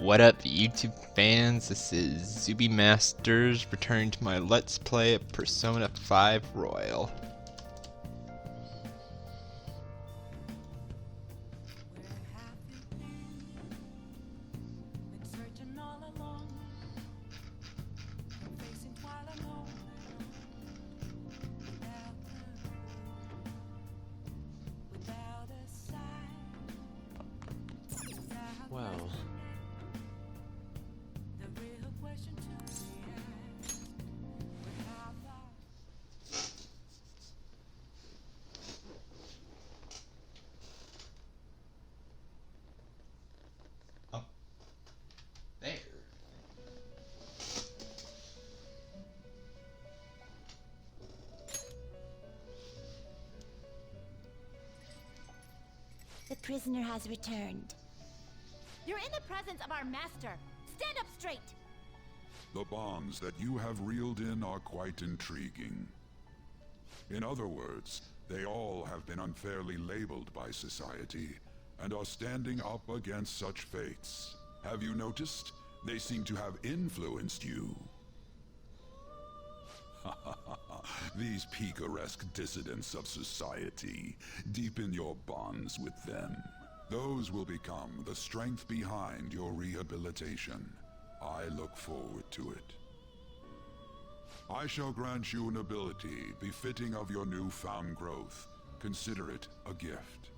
What up, YouTube fans? This is Zuby Masters returning to my Let's Play of Persona 5 Royal. Well, Up there. The prisoner has returned. You're in the presence of our master. Stand up straight. The bonds that you have reeled in are quite intriguing. In other words, they all have been unfairly labeled by society, and are standing up against such fates. Have you noticed? They seem to have influenced you. These picaresque dissidents of society, deepen your bonds with them. Those will become the strength behind your rehabilitation. I look forward to it. I shall grant you an ability befitting of your newfound growth. Consider it a gift.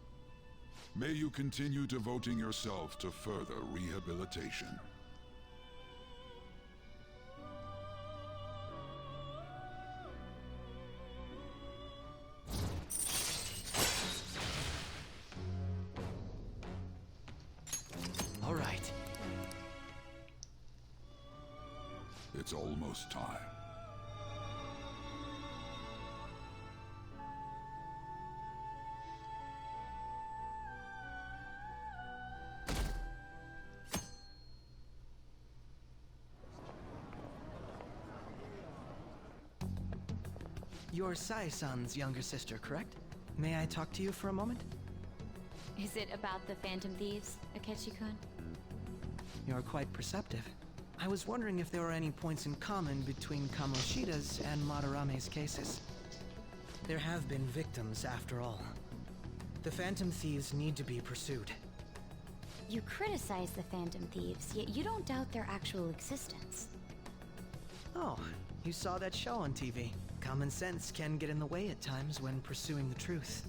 May you continue devoting yourself to further rehabilitation. all right. It's almost time. You're Sai-san's younger sister, correct? May I talk to you for a moment? Is it about the Phantom Thieves, Akechi-kun? You're quite perceptive. I was wondering if there were any points in common between Kamoshida's and Madarame's cases. There have been victims, after all. The Phantom Thieves need to be pursued. You criticize the Phantom Thieves, yet you don't doubt their actual existence. Oh, you saw that show on TV. Common sense can get in the way at times when pursuing the truth.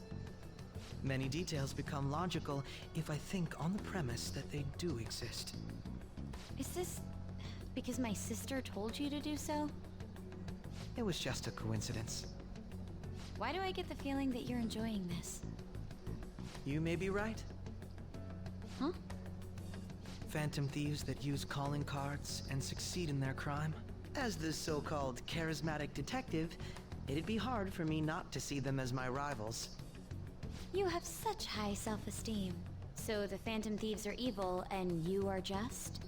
Many details become logical if I think on the premise that they do exist. Is this because my sister told you to do so? It was just a coincidence. Why do I get the feeling that you're enjoying this? You may be right. Huh? Phantom thieves that use calling cards and succeed in their crime. As the so-called charismatic detective, it'd be hard for me not to see them as my rivals. You have such high self-esteem. So the Phantom Thieves are evil and you are just?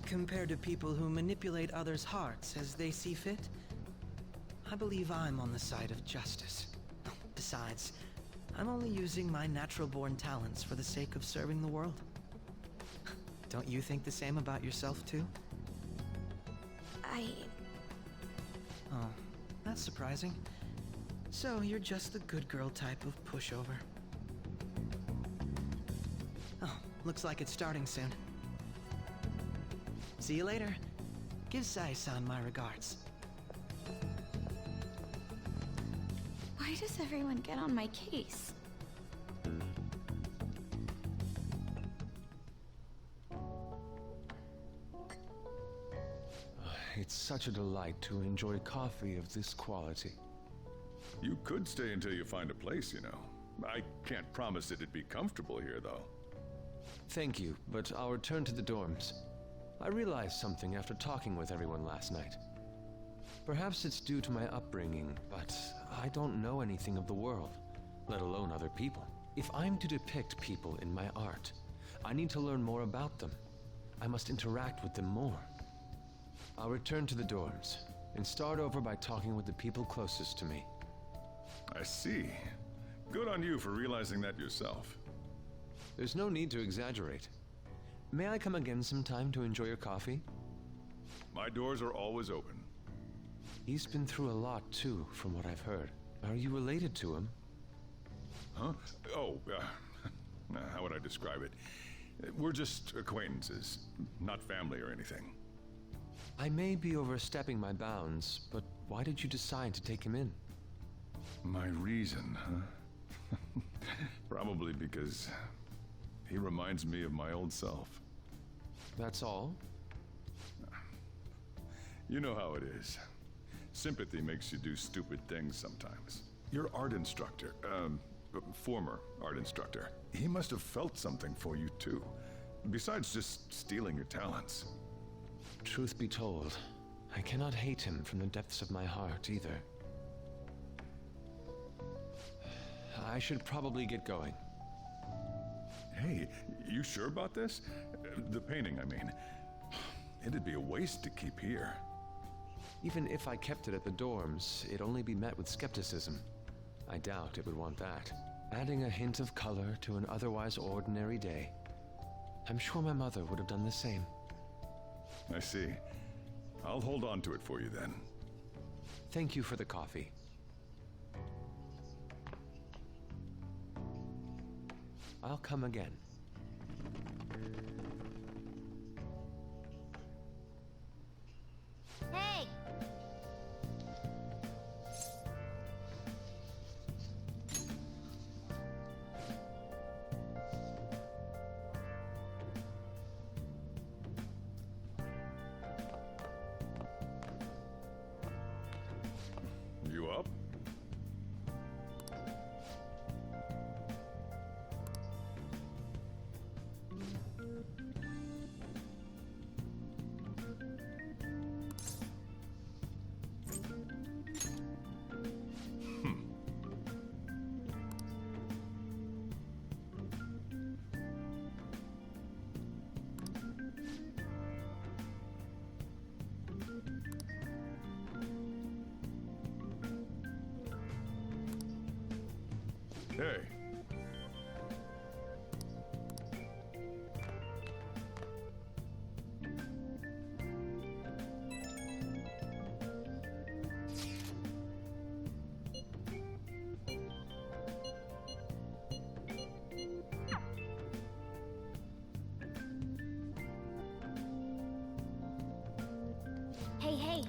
Compared to people who manipulate others' hearts as they see fit, I believe I'm on the side of justice. Besides, I'm only using my natural-born talents for the sake of serving the world. Don't you think the same about yourself, too? Oh, that's surprising. So you're just the good girl type of pushover. Oh, looks like it's starting soon. See you later. Give Sai-san my regards. Why does everyone get on my case? It's such a delight to enjoy coffee of this quality. You could stay until you find a place, you know. I can't promise it'd be comfortable here, though. Thank you, but I'll return to the dorms. I realized something after talking with everyone last night. Perhaps it's due to my upbringing, but I don't know anything of the world, let alone other people. If I'm to depict people in my art, I need to learn more about them. I must interact with them more. I'll return to the dorms and start over by talking with the people closest to me. I see. Good on you for realizing that yourself. There's no need to exaggerate. May I come again sometime to enjoy your coffee? My doors are always open. He's been through a lot, too, from what I've heard. Are you related to him? Huh? Oh, how would I describe it? We're just acquaintances, not family or anything. I may be overstepping my bounds, but why did you decide to take him in? My reason, huh? Probably because he reminds me of my old self. That's all? You know how it is. Sympathy makes you do stupid things sometimes. Your art instructor, former art instructor, he must have felt something for you too. Besides just stealing your talents. Truth be told, I cannot hate him from the depths of my heart either. I should probably get going. Hey, you sure about this? The painting, I mean. It'd be a waste to keep here. Even if I kept it at the dorms, it'd only be met with skepticism. I doubt it would want that. Adding a hint of color to an otherwise ordinary day. I'm sure my mother would have done the same. I see. I'll hold on to it for you then. Thank you for the coffee. I'll come again. Hey! You up? Hey. Hey, hey!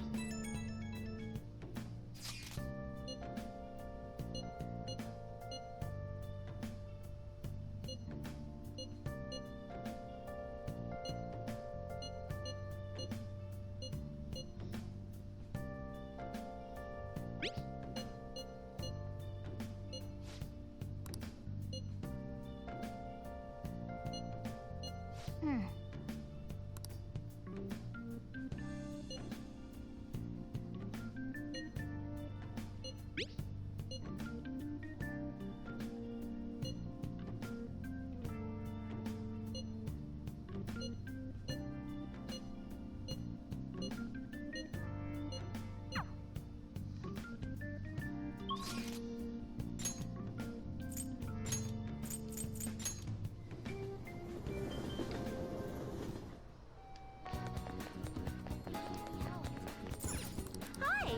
Hi!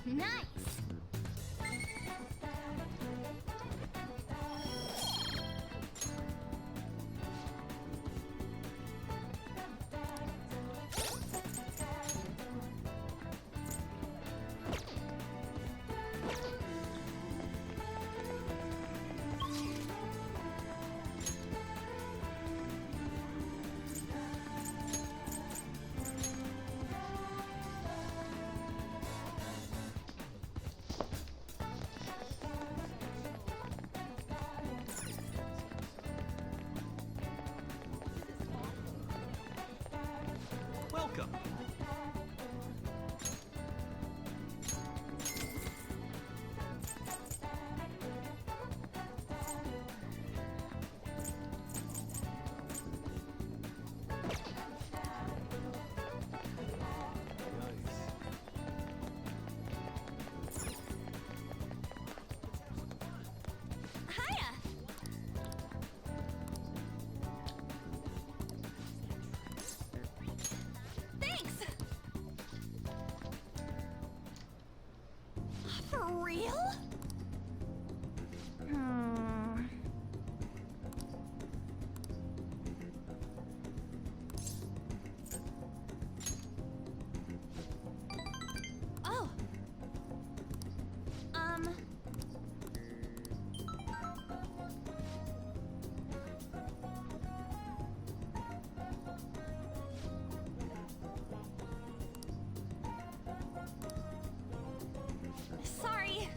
Man. Nice! For real? Hmm. Oh. Sorry.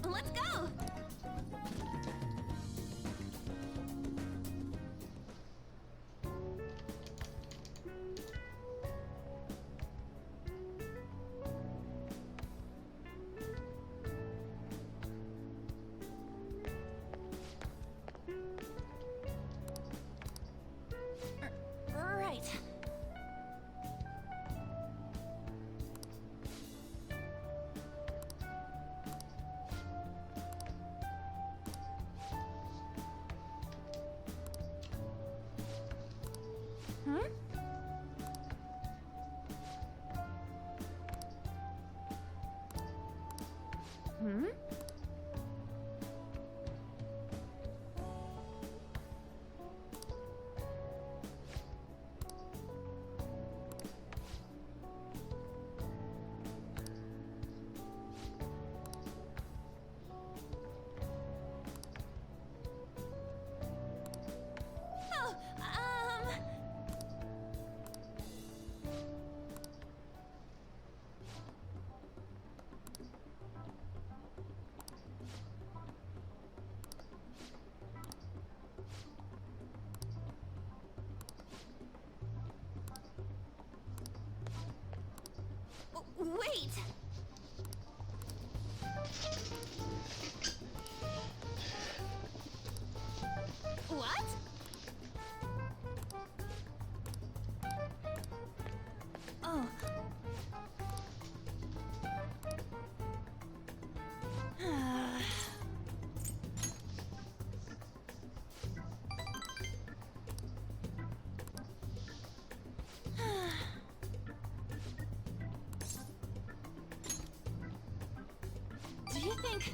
Let's go. Right. Hmm? Hmm? Oh, wait. What? Oh. Do you think...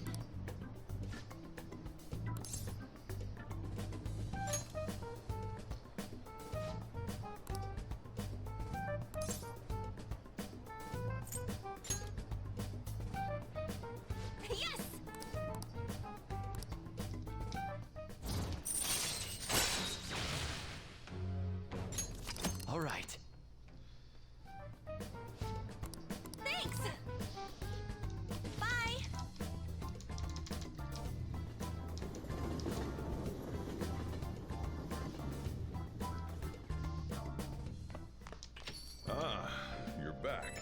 Yes! All right. Thanks! Bye! Ah, you're back.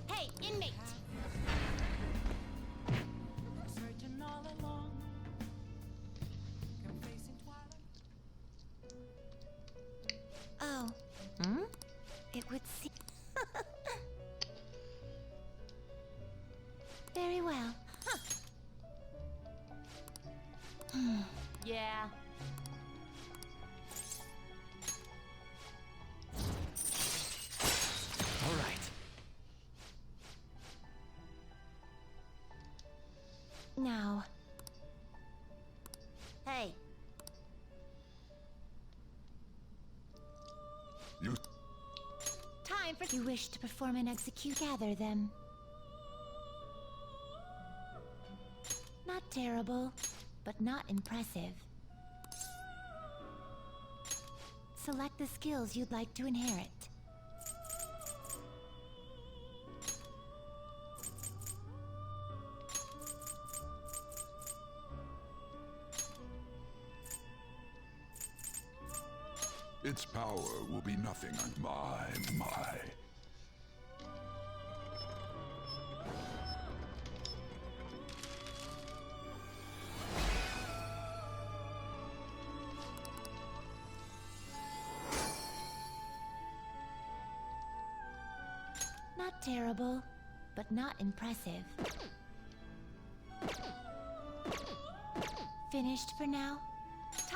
Hey, inmate! Oh. Hmm? It would seem... Very well. Yeah. All right. Now, Hey, You time for you wish to perform and execute. Gather them. Not terrible, but not impressive. Select the skills you'd like to inherit. Its power will be nothing on my. Not terrible, but not impressive. Finished for now?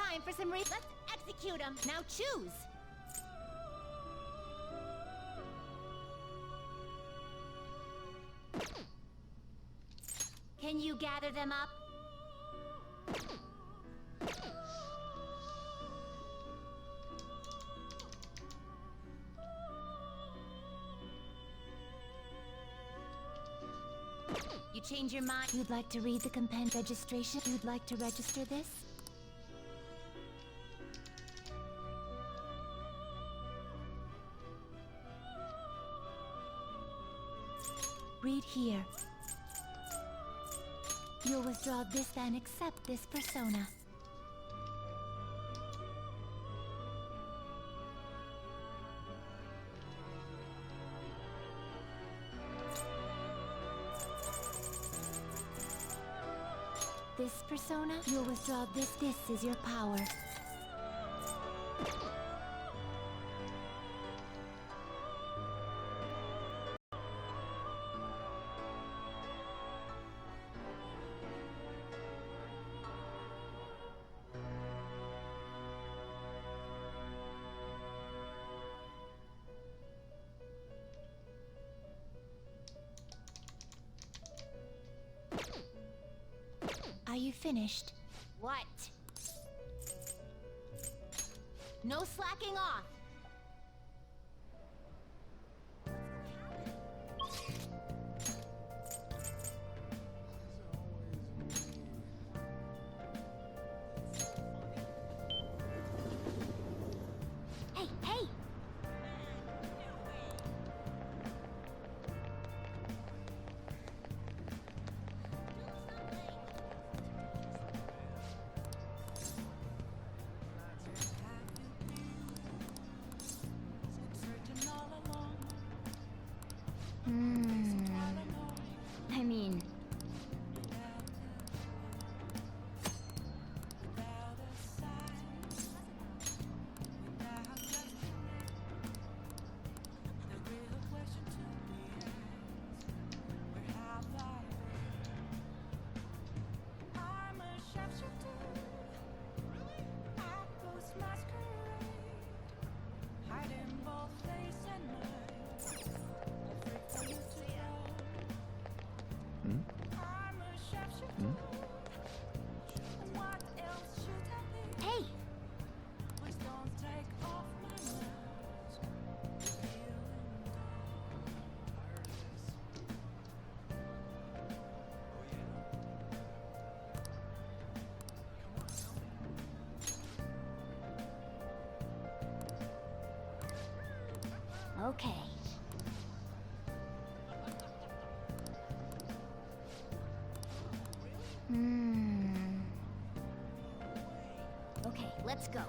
time for some Let's execute them. Now choose. Can you gather them up? You change your mind? You'd like to read the compend registration? You'd like to register this? Read here. You'll withdraw this and accept this persona. This persona, you'll withdraw this. This is your power. Are you finished? What? No slacking off. Hey, hey! I mean... Hey! Okay. Okay, let's go.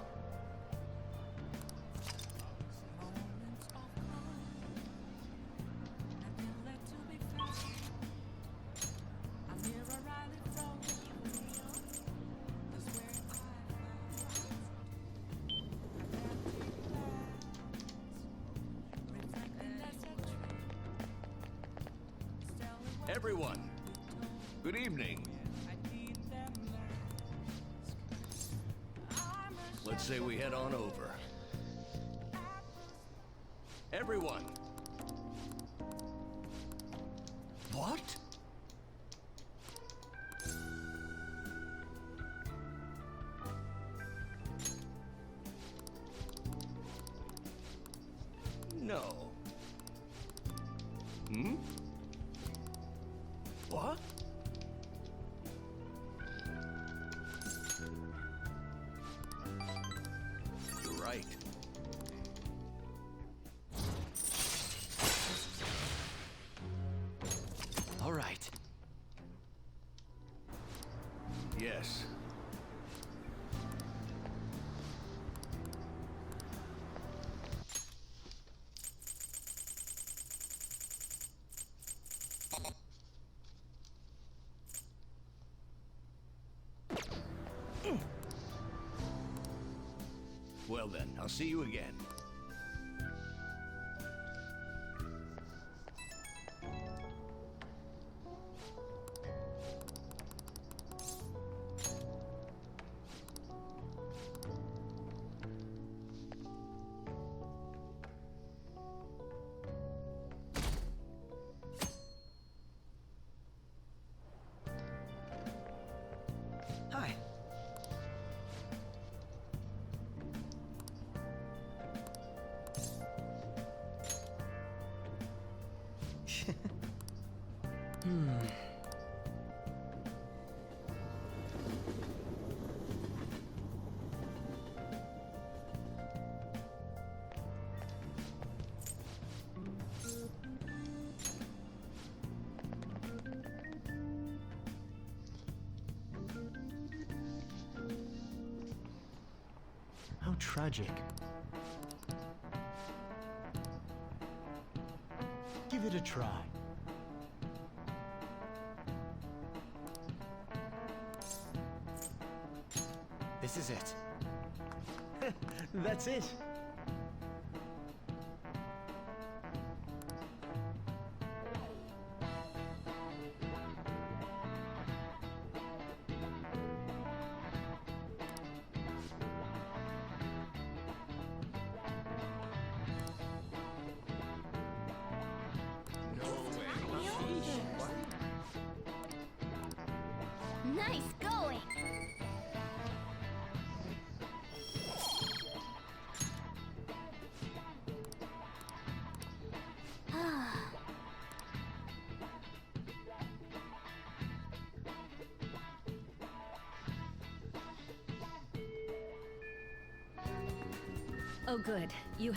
Everyone, Good evening. Let's say we head on over. Everyone. What? No. Hmm? What? You're right. All right. Yes. Well then, I'll see you again. Hi. How tragic. Give it a try. This is it. That's it. Nice going! Oh, good. You...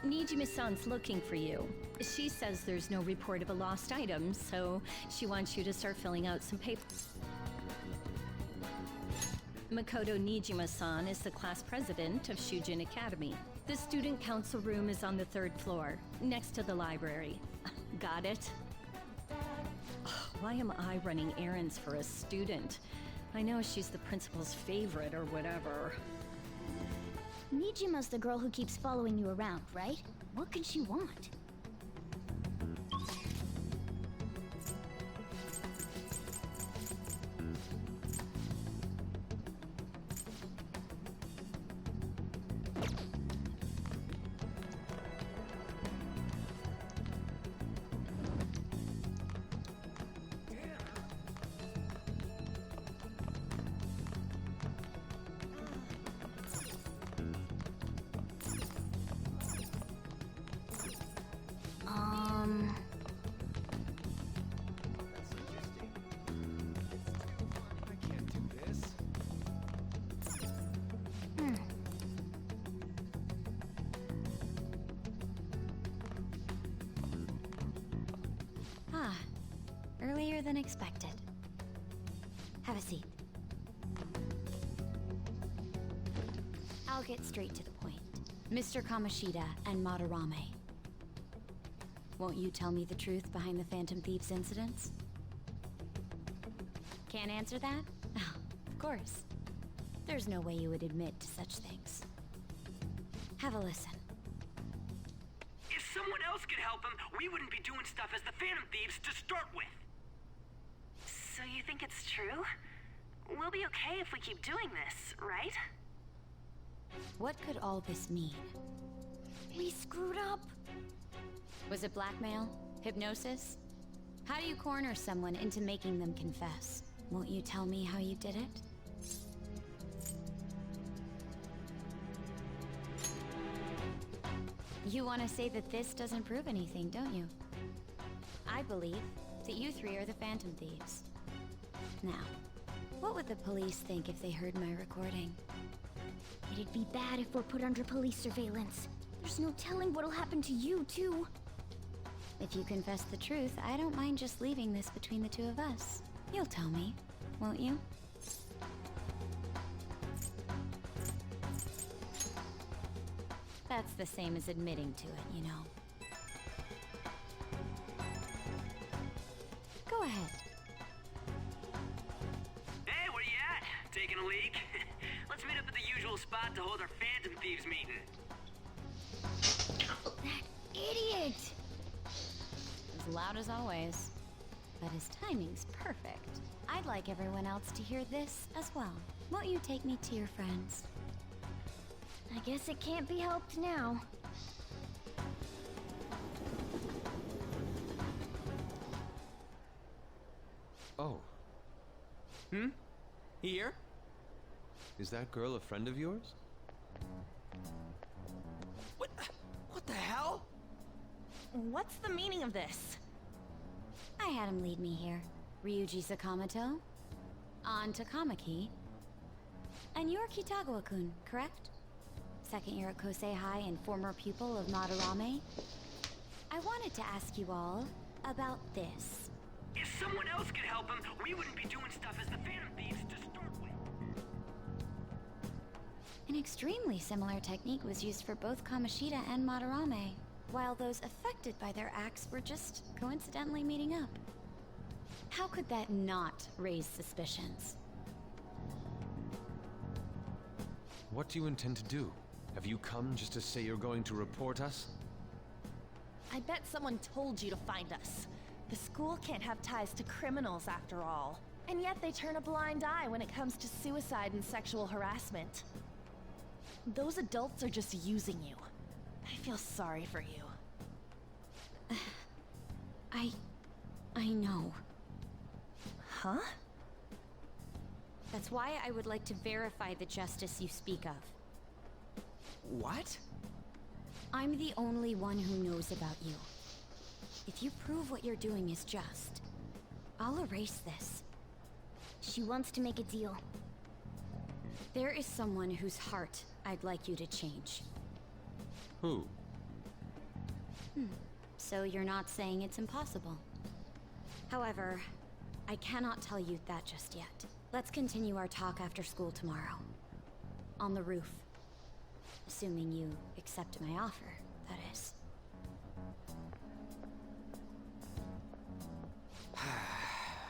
Nijima-san's looking for you. She says there's no report of a lost item, so she wants you to start filling out some papers. Makoto Nijima-san is the class president of Shujin Academy. The student council room is on the 3rd floor, next to the library. Got it? Why am I running errands for a student? I know she's the principal's favorite or whatever. Nijima's the girl who keeps following you around, right? What can she want? Earlier than expected. Have a seat. I'll get straight to the point. Mr. Kamoshida and Madarame. Won't you tell me the truth behind the Phantom Thieves incidents? Can't answer that? Oh, of course. There's no way you would admit to such things. Have a listen. If someone else could help him, we wouldn't be doing stuff as the Phantom Thieves to start with. So you think it's true? We'll be okay if we keep doing this, right? What could all this mean? We screwed up. Was it blackmail? Hypnosis? How do you corner someone into making them confess? Won't you tell me how you did it? You want to say that this doesn't prove anything, don't you? I believe that you three are the Phantom Thieves. Now, what would the police think if they heard my recording? It'd be bad if we're put under police surveillance. There's no telling what'll happen to you, too. If you confess the truth, I don't mind just leaving this between the two of us. You'll tell me, won't you? That's the same as admitting to it, you know. Go ahead. Hey, where you at? Taking a leak? Let's meet up at the usual spot to hold our Phantom Thieves meeting. That idiot! As loud as always. But his timing's perfect. I'd like everyone else to hear this as well. Won't you take me to your friends? I guess it can't be helped now. Oh. Here? Is that girl a friend of yours? What the hell? What's the meaning of this? I had him lead me here. Ryuji Sakamoto, on to Kamaki, and you're Kitagawa-kun, correct? Second year at Kosei High and former pupil of Madarame. I wanted to ask you all about this. If someone else could help him, we wouldn't be doing stuff as the Phantom Thieves to start with. An extremely similar technique was used for both Kamoshida and Madarame, while those affected by their acts were just coincidentally meeting up. How could that not raise suspicions? What do you intend to do? Have you come just to say you're going to report us? I bet someone told you to find us. The school can't have ties to criminals after all. And yet they turn a blind eye when it comes to suicide and sexual harassment. Those adults are just using you. I feel sorry for you. I know. Huh? That's why I would like to verify the justice you speak of. What? I'm the only one who knows about you. If you prove what you're doing is just, I'll erase this. She wants to make a deal. There is someone whose heart I'd like you to change. Who? So you're not saying it's impossible. However, I cannot tell you that just yet. Let's continue our talk after school tomorrow. On the roof. Assuming you accept my offer, that is.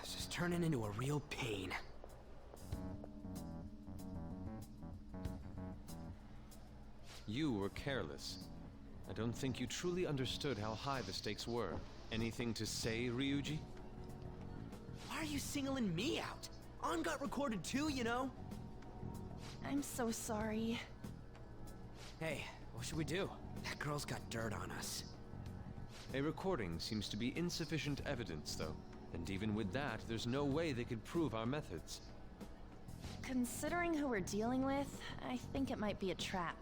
It's just turning into a real pain. You were careless. I don't think you truly understood how high the stakes were. Anything to say, Ryuji? Why are you singling me out? On got recorded too, you know? I'm so sorry. Hey, what should we do? That girl's got dirt on us. A recording seems to be insufficient evidence, though. And even with that, there's no way they could prove our methods. Considering who we're dealing with, I think it might be a trap.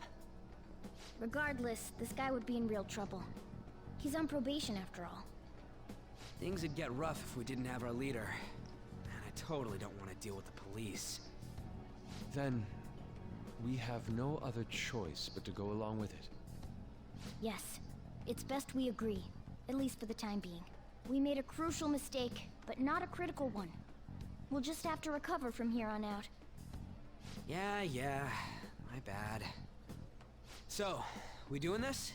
Regardless, this guy would be in real trouble. He's on probation after all. Things would get rough if we didn't have our leader. And I totally don't want to deal with the police. Then, we have no other choice but to go along with it. Yes, it's best we agree, at least for the time being. We made a crucial mistake, but not a critical one. We'll just have to recover from here on out. Yeah, my bad. So, we doing this?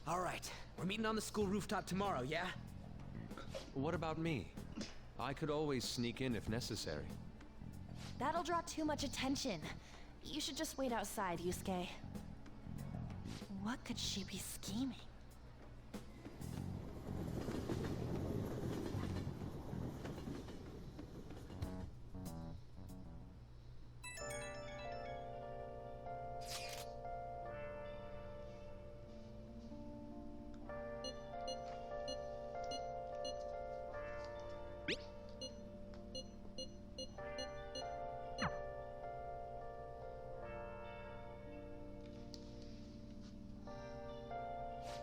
All right, we're meeting on the school rooftop tomorrow, yeah? What about me? I could always sneak in if necessary. That'll draw too much attention. You should just wait outside, Yusuke. What could she be scheming?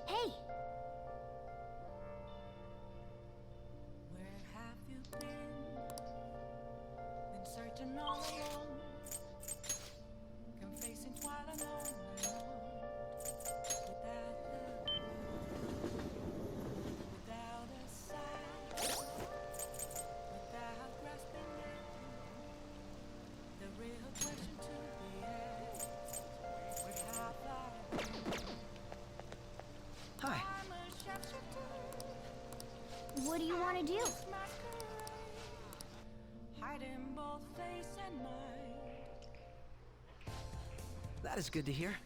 Hey! Where have you been searching all alone, confessing while alone, without without a sign, without grasping at the real question to be asked. Where have I been? Hi. I'm a shapeshifter. What do you want to do? Hiding both face and mind. That is good to hear.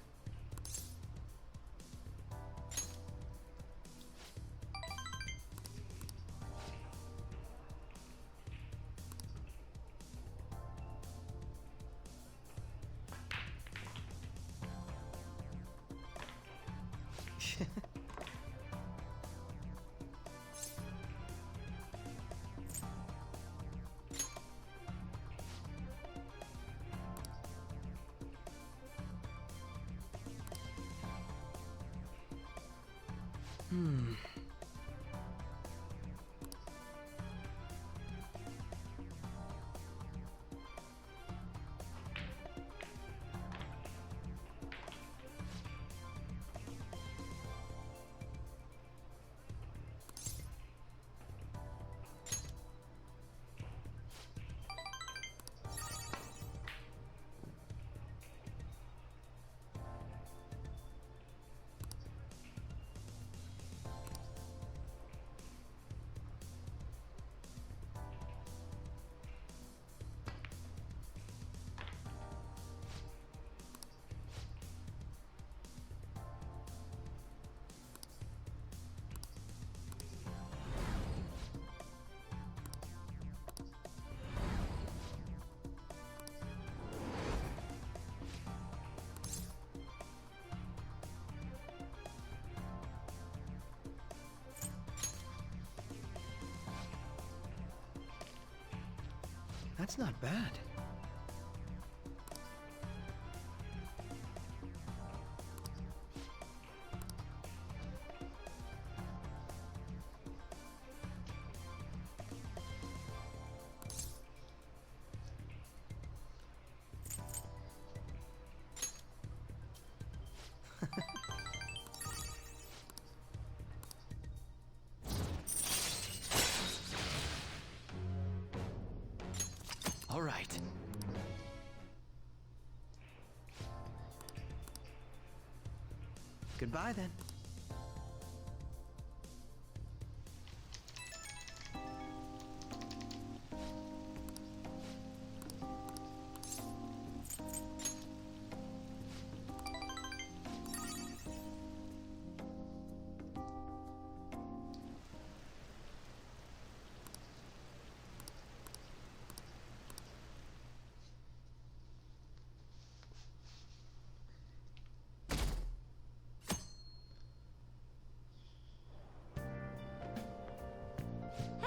That's not bad. All right. Goodbye then.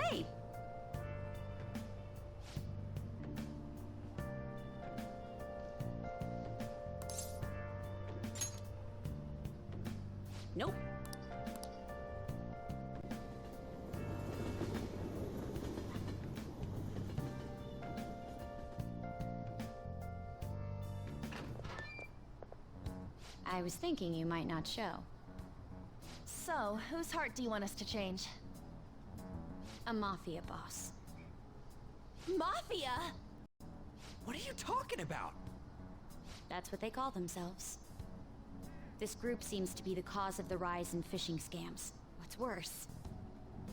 Hey! Nope. I was thinking you might not show. So, whose heart do you want us to change? A mafia boss. Mafia? What are you talking about? That's what they call themselves. This group seems to be the cause of the rise in phishing scams. What's worse,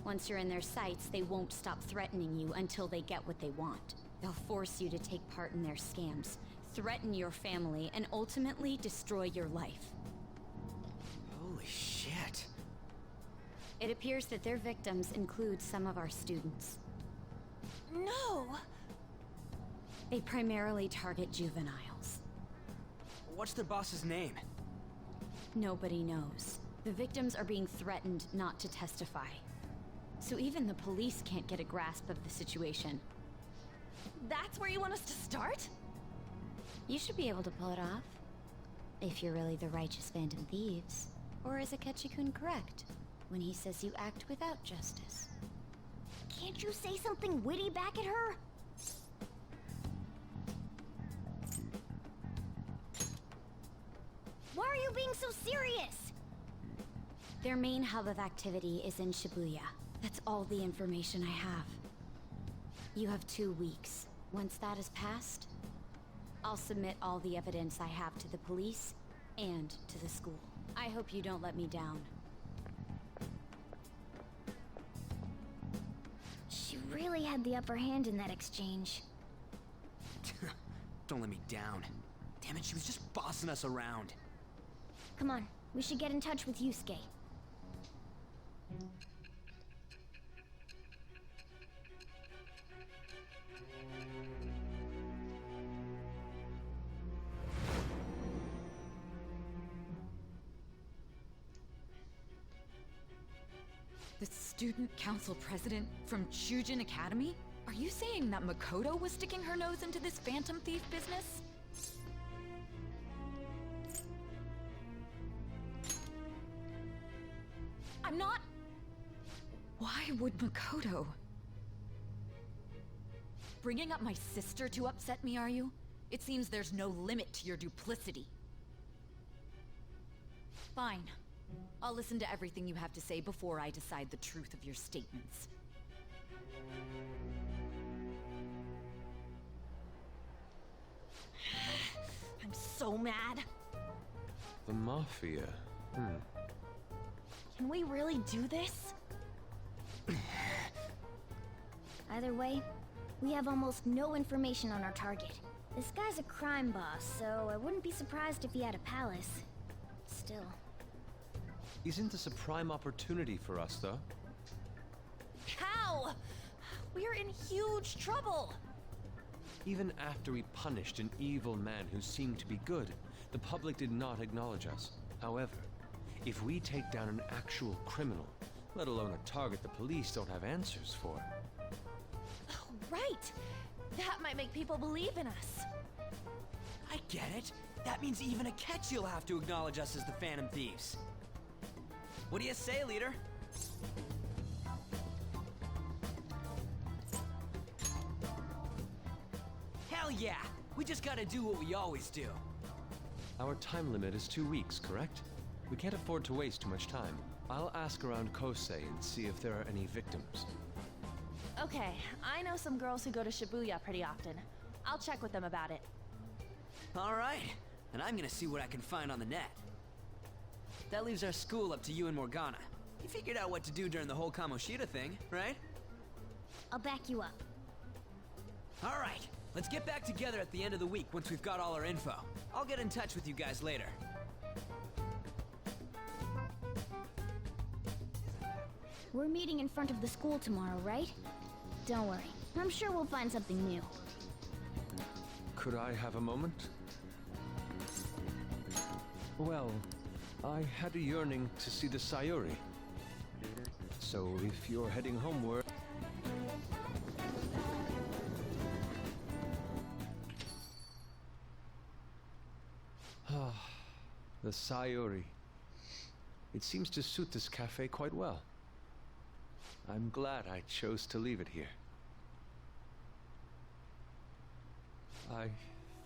once you're in their sights, they won't stop threatening you until they get what they want. They'll force you to take part in their scams, threaten your family, and ultimately destroy your life. Holy shit. It appears that their victims include some of our students. No! They primarily target juveniles. What's their boss's name? Nobody knows. The victims are being threatened not to testify. So even the police can't get a grasp of the situation. That's where you want us to start? You should be able to pull it off. If you're really the righteous Phantom Thieves. Or is Akechi-kun correct when he says you act without justice? Can't you say something witty back at her? Why are you being so serious? Their main hub of activity is in Shibuya. That's all the information I have. You have 2 weeks. Once that is passed, I'll submit all the evidence I have to the police and to the school. I hope you don't let me down. She really had the upper hand in that exchange. Don't let me down. Damn it, she was just bossing us around. Come on, we should get in touch with Yusuke. The student council president from Chujin Academy? Are you saying that Makoto was sticking her nose into this phantom thief business? I'm not... Why would Makoto... Bringing up my sister to upset me, are you? It seems there's no limit to your duplicity. Fine. I'll listen to everything you have to say before I decide the truth of your statements. I'm so mad. The Mafia. Can we really do this? Either way, we have almost no information on our target. This guy's a crime boss, so I wouldn't be surprised if he had a palace. Still. Isn't this a prime opportunity for us, though? How? We're in huge trouble. Even after we punished an evil man who seemed to be good, the public did not acknowledge us. However, if we take down an actual criminal, let alone a target the police don't have answers for... Right! That might make people believe in us. I get it. That means even Akechi will have to acknowledge us as the Phantom Thieves. What do you say, leader? Hell yeah! We just gotta do what we always do. Our time limit is 2 weeks, correct? We can't afford to waste too much time. I'll ask around Kosei and see if there are any victims. Okay, I know some girls who go to Shibuya pretty often. I'll check with them about it. Alright, and I'm gonna see what I can find on the net. That leaves our school up to you and Morgana. You figured out what to do during the whole Kamoshida thing, right? I'll back you up. Alright, let's get back together at the end of the week once we've got all our info. I'll get in touch with you guys later. We're meeting in front of the school tomorrow, right? Don't worry, I'm sure we'll find something new. Could I have a moment? Well, I had a yearning to see the Sayuri. So if you're heading homeward... The Sayuri. It seems to suit this cafe quite well. I'm glad I chose to leave it here. I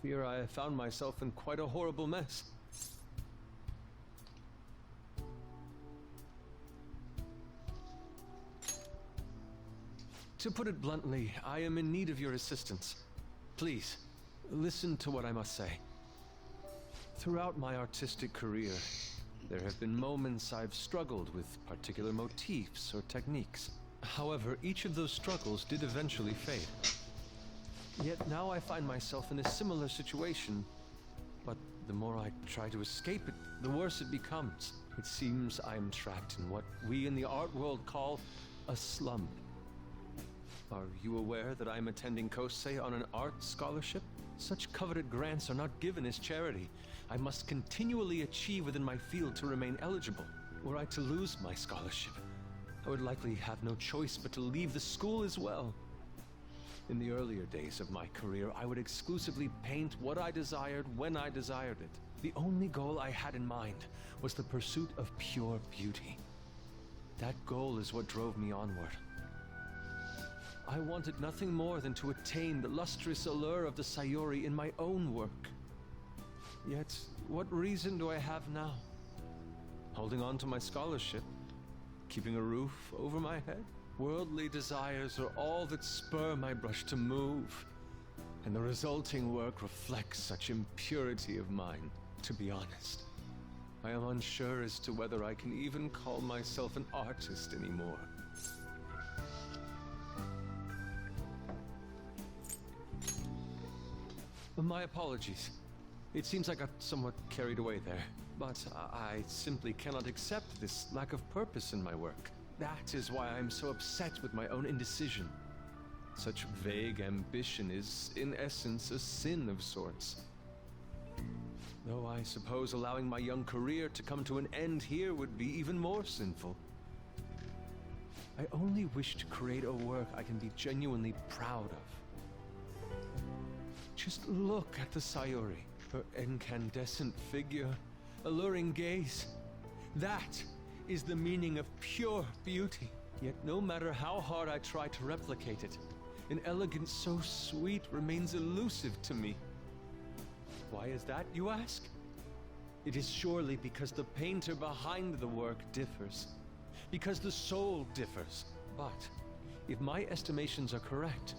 fear I have found myself in quite a horrible mess. To put it bluntly, I am in need of your assistance. Please, listen to what I must say. Throughout my artistic career, there have been moments I've struggled with particular motifs or techniques. However, each of those struggles did eventually fade. Yet now I find myself in a similar situation, but the more I try to escape it, the worse it becomes. It seems I am trapped in what we in the art world call a slum. Are you aware that I am attending Kosei on an art scholarship? Such coveted grants are not given as charity. I must continually achieve within my field to remain eligible. Were I to lose my scholarship, I would likely have no choice but to leave the school as well. In the earlier days of my career, I would exclusively paint what I desired when I desired it. The only goal I had in mind was the pursuit of pure beauty. That goal is what drove me onward. I wanted nothing more than to attain the lustrous allure of the Sayuri in my own work. Yet, what reason do I have now? Holding on to my scholarship? Keeping a roof over my head? Worldly desires are all that spur my brush to move, and the resulting work reflects such impurity of mind. To be honest, I am unsure as to whether I can even call myself an artist anymore. My apologies. It seems I got somewhat carried away there, but I simply cannot accept this lack of purpose in my work. That is why I'm so upset with my own indecision. Such vague ambition is, in essence, a sin of sorts. Though I suppose allowing my young career to come to an end here would be even more sinful. I only wish to create a work I can be genuinely proud of. Just look at the Sayuri, her incandescent figure, alluring gaze. That is the meaning of pure beauty. Yet no matter how hard I try to replicate it, an elegance so sweet remains elusive to me. Why is that, you ask? It is surely because the painter behind the work differs, because the soul differs. But if my estimations are correct,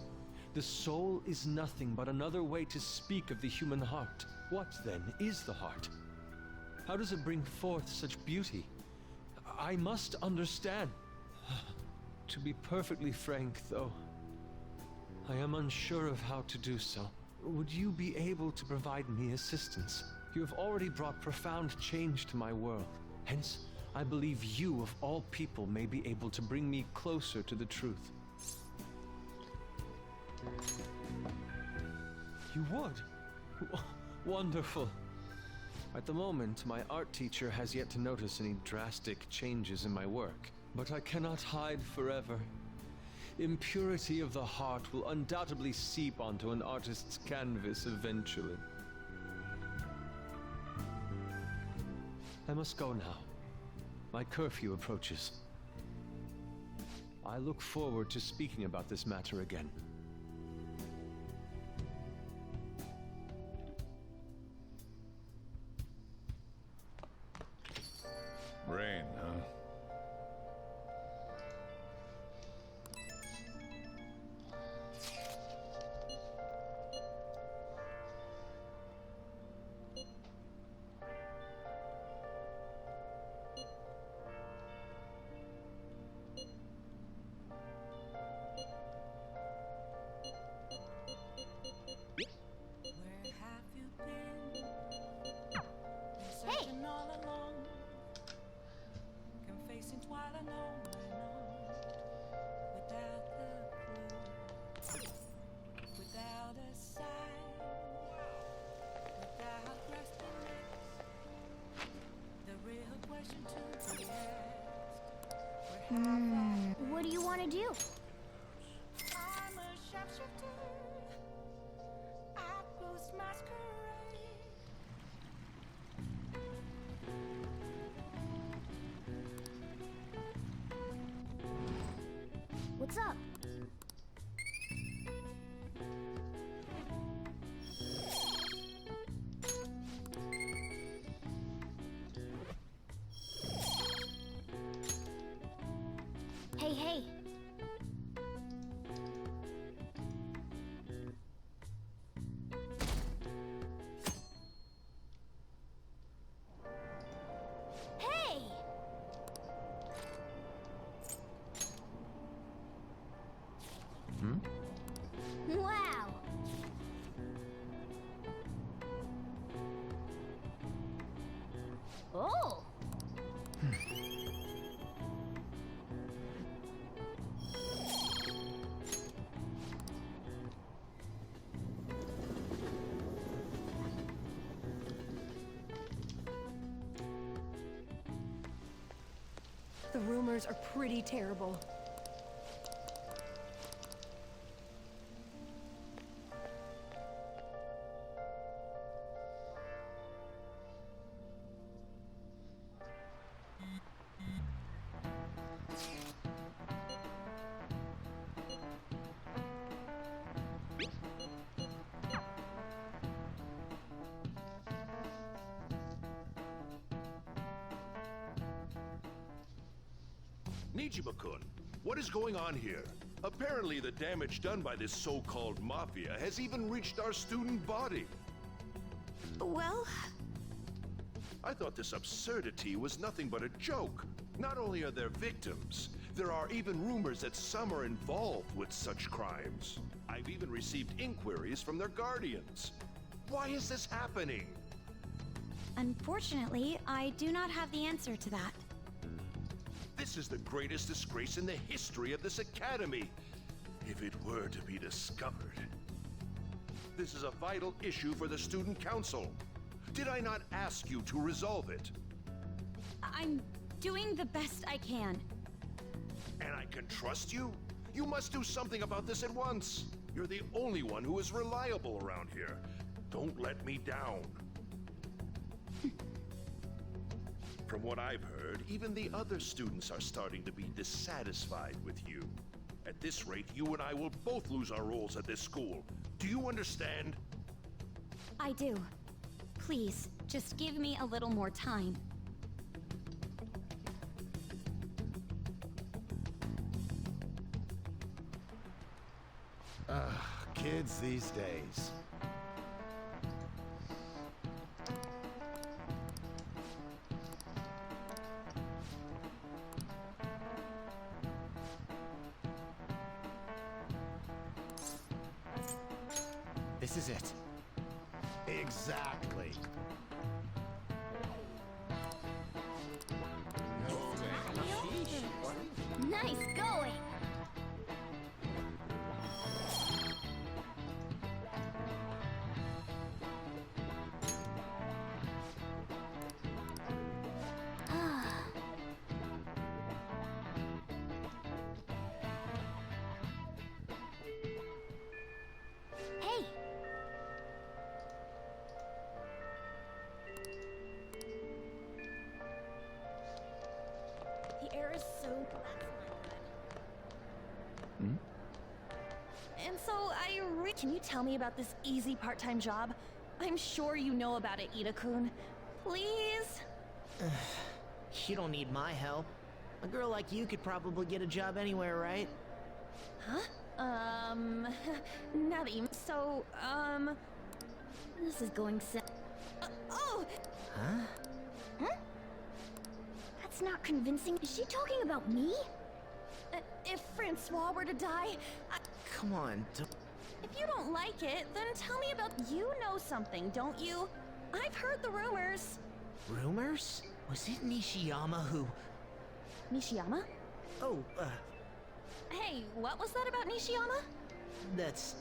the soul is nothing but another way to speak of the human heart. What, then, is the heart? How does it bring forth such beauty? I must understand. To be perfectly frank, though, I am unsure of how to do so. Would you be able to provide me assistance? You have already brought profound change to my world. Hence, I believe you, of all people, may be able to bring me closer to the truth. You would? Wonderful. At the moment, my art teacher has yet to notice any drastic changes in my work, but I cannot hide forever. Impurity of the heart will undoubtedly seep onto an artist's canvas eventually. I must go now. My curfew approaches. I look forward to speaking about this matter again. Rain, huh? Where have you been? Been searching all along, confessing while I know without the clue, without a sign, without grasping it. The real question to be asked: where have I What do you want to do? I'm a sharpshooter. I boost masquerade. What's up? Hey, hey. Hey! Wow! Oh! The rumors are pretty terrible. Nijima-kun, what is going on here? Apparently the damage done by this so-called mafia has even reached our student body. Well, I thought this absurdity was nothing but a joke. Not only are there victims, there are even rumors that some are involved with such crimes. I've even received inquiries from their guardians. Why is this happening? unfortunately, I do not have the answer to that. This is the greatest disgrace in the history of this academy, if it were to be discovered. This is a vital issue for the student council. Did I not ask you to resolve it? I'm doing the best I can. And I can trust you? You must do something about this at once. You're the only one who is reliable around here. Don't let me down. From what I've heard, even the other students are starting to be dissatisfied with you. At this rate, you and I will both lose our roles at this school. Do you understand? I do. Please, just give me a little more time. Kids these days. This is it. Exactly. Nice going! Hey! The air is so... And so Can you tell me about this easy part-time job? I'm sure you know about it, Ida-kun. Please? You don't need my help. A girl like you could probably get a job anywhere, right? Huh? Now that you... So, This is going so... oh! Huh? Huh? That's not convincing. Is she talking about me? If Francois were to die, Come on, if you don't like it, then tell me about... You know something, don't you? I've heard the rumors. rumors? Was it Nishiyama who... Nishiyama? Oh, Hey, what was that about Nishiyama? that's...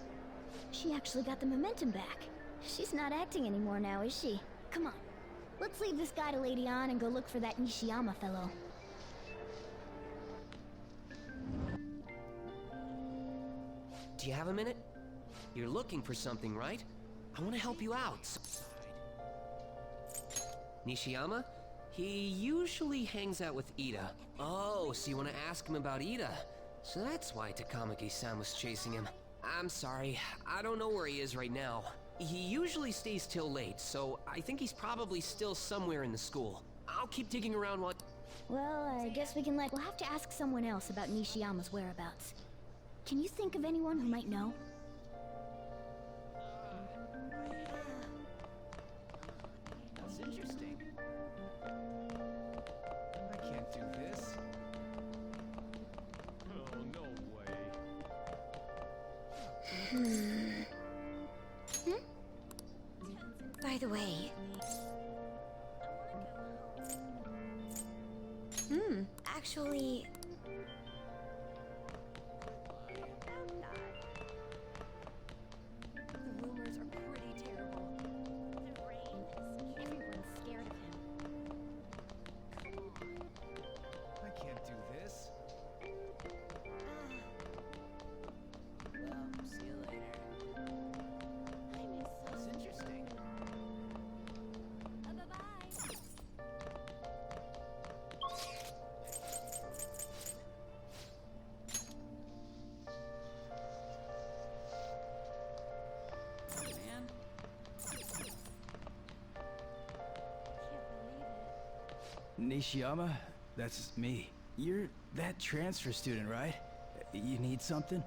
She actually got the momentum back. She's not acting anymore now, is she? Come on. Let's leave this guy to Lady On and go look for that Nishiyama fellow. Do you have a minute? You're looking for something, right? I want to help you out. Nishiyama? He usually hangs out with Ida. Oh, so you want to ask him about Ida? So that's why Takamaki-san was chasing him. I'm sorry, I don't know where he is right now. He usually stays till late, so I think he's probably still somewhere in the school. I'll keep digging around while... Well, I guess we'll have to ask someone else about Nishiyama's whereabouts. Can you think of anyone who might know? That's interesting. I can't do this. Oh, no way. By the way, Actually... The rumors are pretty terrible. The rain, everyone's scared of him. I can't do this. Well, see you later. That's interesting. Bye-bye. Man. Nishiyama, that's me. You're that transfer student, right? You need something?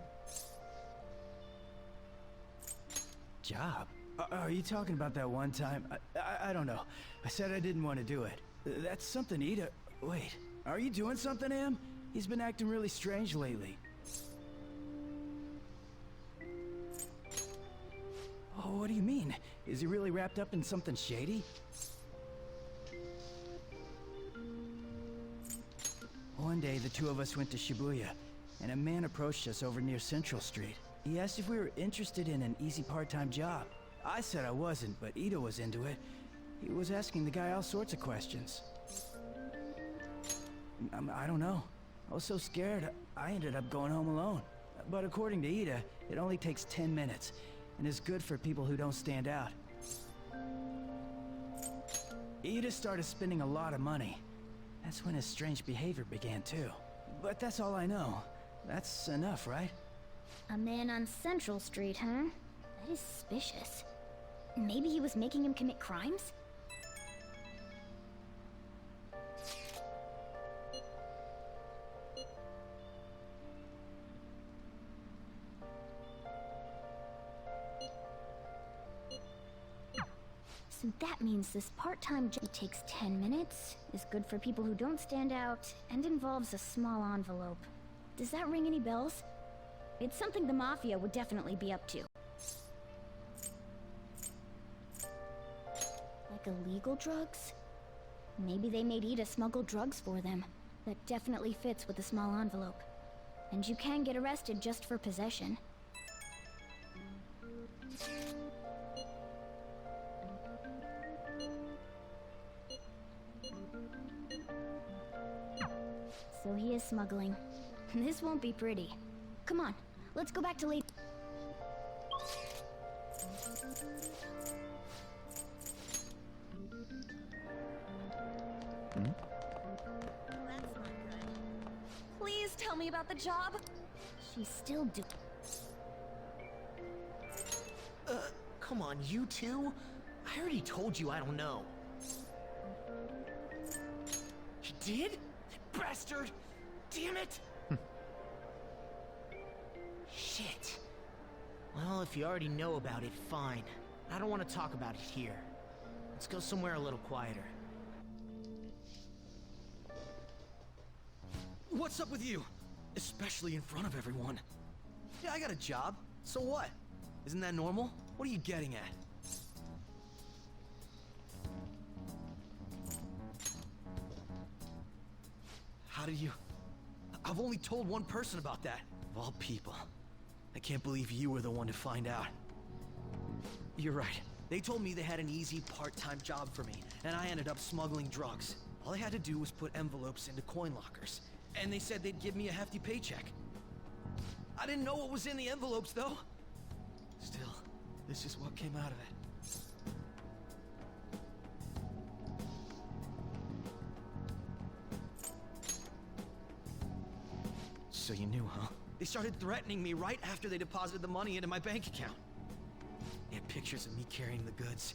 Job? Are you talking about that one time? I don't know. I said I didn't want to do it. That's something Ida... Wait, are you doing something, Am? He's been acting really strange lately. Oh, what do you mean? Is he really wrapped up in something shady? One day, the two of us went to Shibuya, and a man approached us over near Central Street. He asked if we were interested in an easy part-time job. I said I wasn't, but Ida was into it. He was asking the guy all sorts of questions. I don't know. I was so scared, I ended up going home alone. But according to Ida, it only takes 10 minutes, and is good for people who don't stand out. Ida started spending a lot of money. That's when his strange behavior began too. But that's all I know. That's enough, right? A man on Central Street, huh? That is suspicious. Maybe he was making him commit crimes? So that means this part-time job takes 10 minutes, is good for people who don't stand out, and involves a small envelope. Does that ring any bells? It's something the Mafia would definitely be up to. Like illegal drugs? Maybe they made Ida smuggle drugs for them. That definitely fits with the small envelope. And you can get arrested just for possession. So he is smuggling. This won't be pretty. Come on, let's go back to late. Please tell me about the job. She's still Come on, you two? I already told you I don't know. You did? Bastard! Damn it! Shit. Well, if you already know about it, fine. I don't want to talk about it here. Let's go somewhere a little quieter. What's up with you? Especially in front of everyone. Yeah, I got a job. So what? Isn't that normal? What are you getting at? How did you... I've only told one person about that. Of all people. I can't believe you were the one to find out. You're right. They told me they had an easy part-time job for me, and I ended up smuggling drugs. All I had to do was put envelopes into coin lockers, and they said they'd give me a hefty paycheck. I didn't know what was in the envelopes, though. Still, this is what came out of it. So you knew, huh? They started threatening me right after they deposited the money into my bank account. They had pictures of me carrying the goods.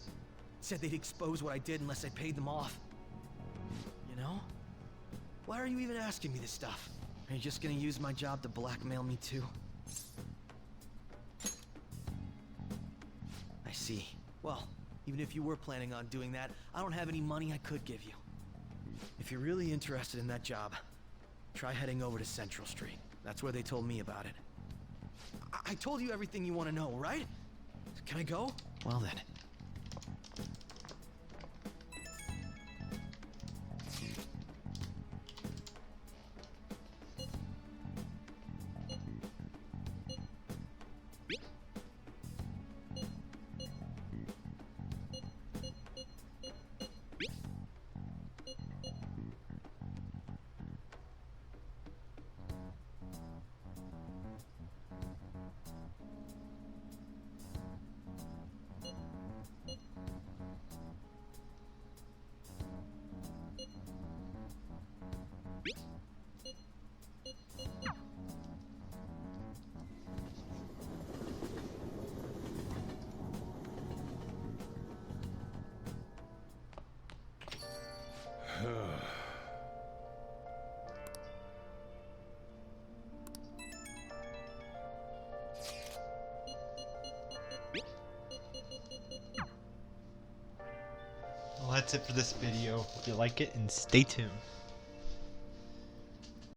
Said they'd expose what I did unless I paid them off. You know? Why are you even asking me this stuff? Are you just gonna use my job to blackmail me too? I see. Well, even if you were planning on doing that, I don't have any money I could give you. If you're really interested in that job, try heading over to Central Street. That's where they told me about it. I told you everything you want to know, right? Can I go? Well then. that's it for this video. Hope you like it and stay tuned.